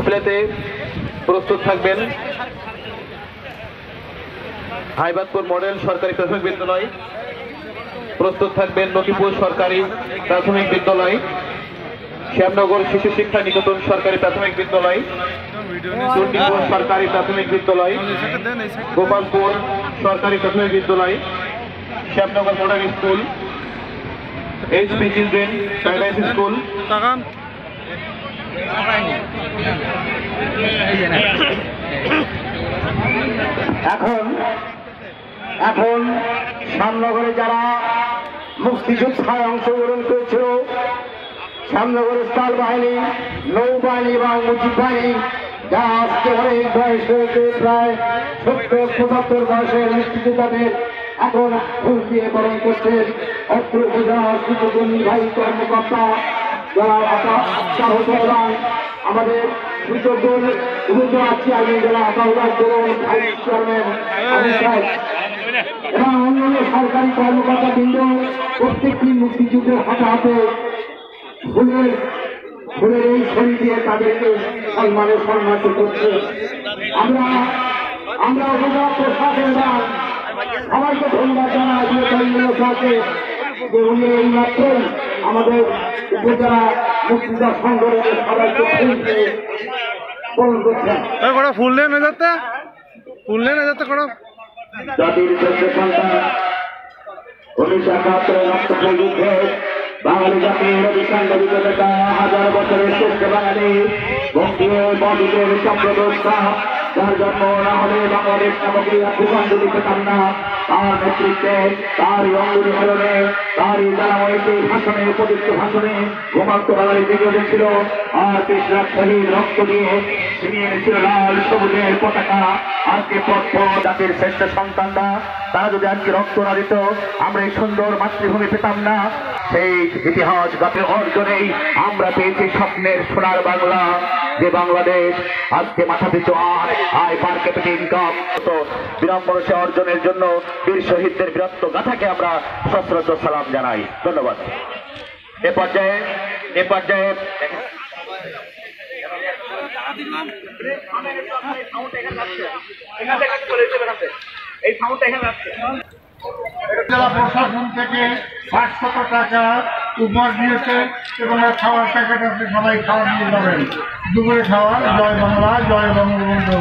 ডিসপ্লেতে প্রস্তুত থাকবেন হাইবাদপুর মডেল সরকারি প্রাথমিক বিদ্যালয়, প্রস্তুত থাকবেন নকিপুর সরকারি প্রাথমিক বিদ্যালয়, শ্যামনগর শিশু শিক্ষা নিকেতন সরকারি প্রাথমিক বিদ্যালয়, চণ্ডীপুর সরকারি প্রাথমিক বিদ্যালয়, গোপালপুর সরকারি প্রাথমিক বিদ্যালয়, Shyamnagar model school, HP children paradise school. এখন শ্যামনগরে যারা মুক্তিযোদ্ধায় অংশগ্রহণ করেছিল, শ্যামনগরের স্থল বাহিনী, নৌবাহিনী এবং মুজিব বাহিনী, যারা আজকে অনেক বয়স হয়েছে, প্রায় 70-75 বয়সের মুক্তিযোদ্ধাদের এখন ফুল দিয়ে বরণ করছেন অত্র উপজেলার সুযোগ্য নির্বাহী কর্মকর্তা যারা এবং আমাদের সুযোগ্য উপজেলা চেয়ারম্যান জেলা আতাউল্লাহ ভাইস চেয়ারম্যান এবং অন্যান্য সরকারি কর্মকর্তা বৃন্দ প্রত্যেকটি মুক্তিযুদ্ধের হাতে হাতে ফুলের এই ছড়ি দিয়ে তাদেরকে সম্মানিত করছে। আমরা উপজেলা প্রশাসন সবাইকে ধন্যবাদ জানাই যে উনি এই মাত্রই আমাদের উপজেলা মুক্তিযোদ্ধা সংগঠনের সবাইকে ফুল নেন যাতে জাতির শ্রেষ্ঠ সন্তান 1971 রক্তক্ষয়ী যুদ্ধে বাঙালি জাতির অভিকাণ্ড বিজেতা হাজার বছরের শ্রেষ্ঠ বাঙালি বঙ্গীয় চক্রবর্তী, যার জন্ম না হলে বাংলাদেশ নামক ভূখণ্ড পেতাম না। তার নেতৃত্বে, তার অঙ্গুলি হরণে, তারই জানাময়িত ভাষণে, উপযুক্ত ভাষণে ঘুমান্ত বাঙালি জেগে উঠেছিল আর কৃষ্ণার শহীদ রক্ত দিয়ে ছিনিয়ে এনেছিল লাল সবুজের পতাকা। আজকে পথ জাতির শ্রেষ্ঠ সন্তানরা তারা যদি আজকে রক্ত না দিত, আমরা এই সুন্দর মাতৃভূমি পেতাম না। সেই ইতিহাস জাতির অর্জনেই আমরা পেয়েছি স্বপ্নের সোনার বাংলা, যে বাংলাদেশ আজকে মাথা পিছু আয় পার ক্যাপিটা ইনকাম বিরামবর্ষ অর্জনের জন্য বীর শহীদদের বীরত্ব গাথাকে আমরা সশ্রদ্ধ সালাম জানাই। ধন্যবাদ। এ পর্যায়ে জেলা প্রশাসন থেকে 500 টাকা উপহার দিয়েছে এবং খাওয়ার প্যাকেট আছে, সবাই খাওয়া নিয়ে যাবেন। দুপুরে খাওয়া। জয় বাংলা, জয় বঙ্গবন্ধু।